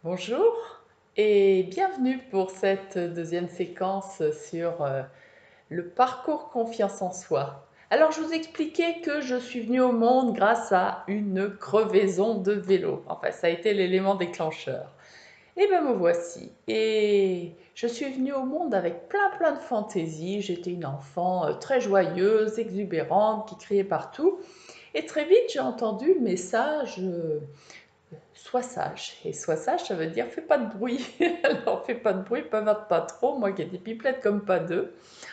Bonjour et bienvenue pour cette deuxième séquence sur le parcours confiance en soi. Alors je vous expliquais que je suis venue au monde grâce à une crevaison de vélo. Enfin, ça a été l'élément déclencheur. Et bien me voici. Et je suis venue au monde avec plein de fantaisie. J'étais une enfant très joyeuse, exubérante, qui criait partout. Et très vite, j'ai entendu le message sois sage. Et sois sage, ça veut dire fais pas de bruit. Alors fais pas de bruit, bavarde pas trop. Moi qui étais pipelette comme pas deux.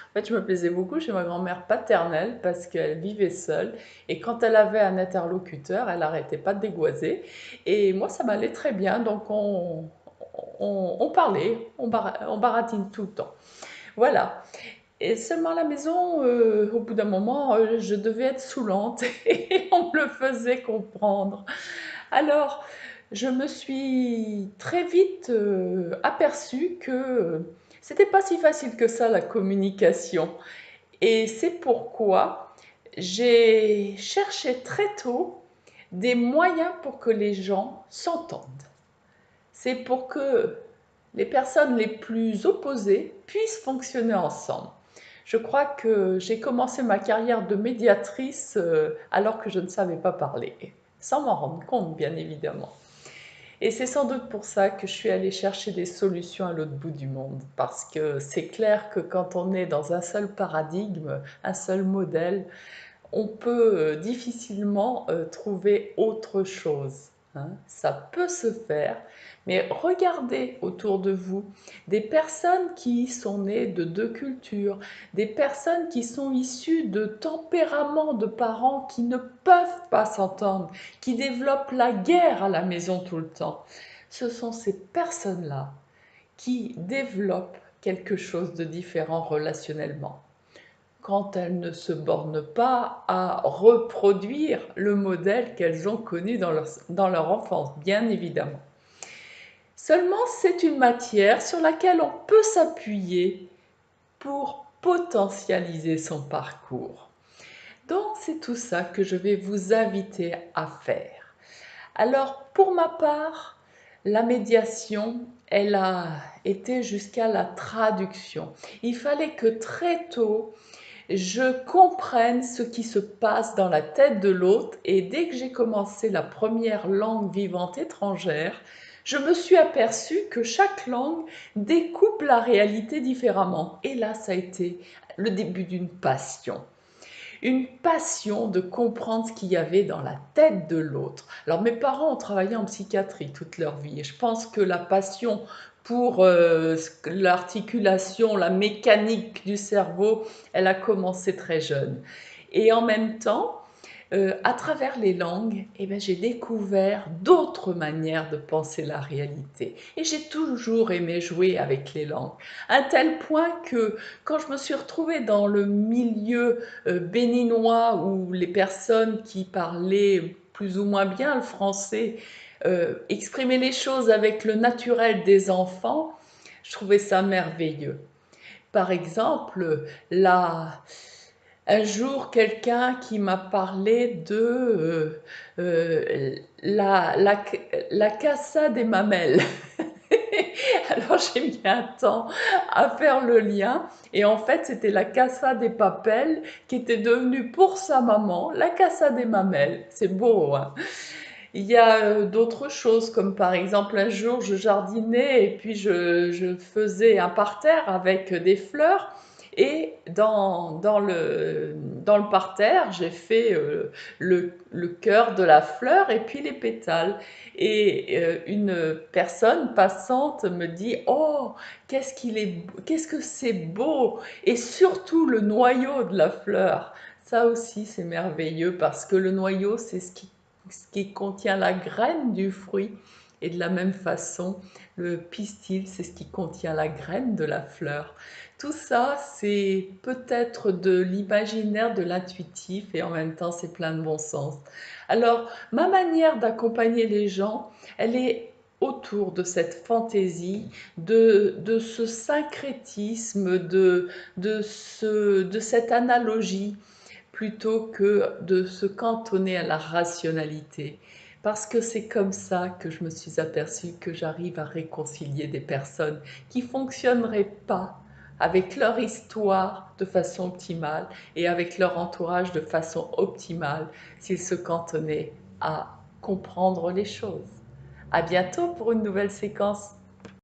En fait, je me plaisais beaucoup chez ma grand-mère paternelle parce qu'elle vivait seule. Et quand elle avait un interlocuteur, elle arrêtait pas de dégoiser. Et moi, ça m'allait très bien. Donc on parlait, on baratine tout le temps. Voilà. Et seulement à la maison, au bout d'un moment, je devais être saoulante et on me le faisait comprendre. Alors, je me suis très vite aperçue que c'était pas si facile que ça la communication. Et c'est pourquoi j'ai cherché très tôt des moyens pour que les gens s'entendent. C'est pour que les personnes les plus opposées puissent fonctionner ensemble. Je crois que j'ai commencé ma carrière de médiatrice alors que je ne savais pas parler, sans m'en rendre compte bien évidemment. Et c'est sans doute pour ça que je suis allée chercher des solutions à l'autre bout du monde, parce que c'est clair que quand on est dans un seul paradigme, un seul modèle, on peut difficilement trouver autre chose, hein. Ça peut se faire, mais regardez autour de vous des personnes qui sont nées de deux cultures, des personnes qui sont issues de tempéraments de parents qui ne peuvent pas s'entendre, qui développent la guerre à la maison tout le temps. Ce sont ces personnes-là qui développent quelque chose de différent relationnellement quand elles ne se bornent pas à reproduire le modèle qu'elles ont connu dans leur enfance, bien évidemment. Seulement, c'est une matière sur laquelle on peut s'appuyer pour potentialiser son parcours. Donc, c'est tout ça que je vais vous inviter à faire. Alors, pour ma part, la médiation, elle a été jusqu'à la traduction. Il fallait que très tôt, je comprenne ce qui se passe dans la tête de l'autre et dès que j'ai commencé la première langue vivante étrangère, je me suis aperçue que chaque langue découpe la réalité différemment. Et là, ça a été le début d'une passion. Une passion de comprendre ce qu'il y avait dans la tête de l'autre. Alors mes parents ont travaillé en psychiatrie toute leur vie et je pense que la passion pour l'articulation, la mécanique du cerveau, elle a commencé très jeune. Et en même temps, à travers les langues, eh ben, j'ai découvert d'autres manières de penser la réalité. Et j'ai toujours aimé jouer avec les langues, à un tel point que quand je me suis retrouvée dans le milieu béninois où les personnes qui parlaient plus ou moins bien le français exprimaient les choses avec le naturel des enfants, je trouvais ça merveilleux. Par exemple, un jour, quelqu'un qui m'a parlé de la Casa des Mamelles. Alors j'ai mis un temps à faire le lien et en fait c'était la Casa des Papels qui était devenue pour sa maman la Casa des Mamelles. C'est beau, hein. Il y a d'autres choses comme par exemple un jour je jardinais et puis je faisais un parterre avec des fleurs et dans le parterre j'ai fait le cœur de la fleur et puis les pétales. Et une personne passante me dit oh qu'est-ce que c'est beau et surtout le noyau de la fleur. Ça aussi c'est merveilleux parce que le noyau c'est ce qui contient la graine du fruit. Et de la même façon, le pistil, c'est ce qui contient la graine de la fleur. Tout ça, c'est peut-être de l'imaginaire, de l'intuitif, et en même temps, c'est plein de bon sens. Alors, ma manière d'accompagner les gens, elle est autour de cette fantaisie, de ce syncrétisme, de cette analogie plutôt que de se cantonner à la rationalité. Parce que c'est comme ça que je me suis aperçue que j'arrive à réconcilier des personnes qui fonctionneraient pas avec leur histoire de façon optimale et avec leur entourage de façon optimale s'ils se cantonnaient à comprendre les choses. À bientôt pour une nouvelle séquence.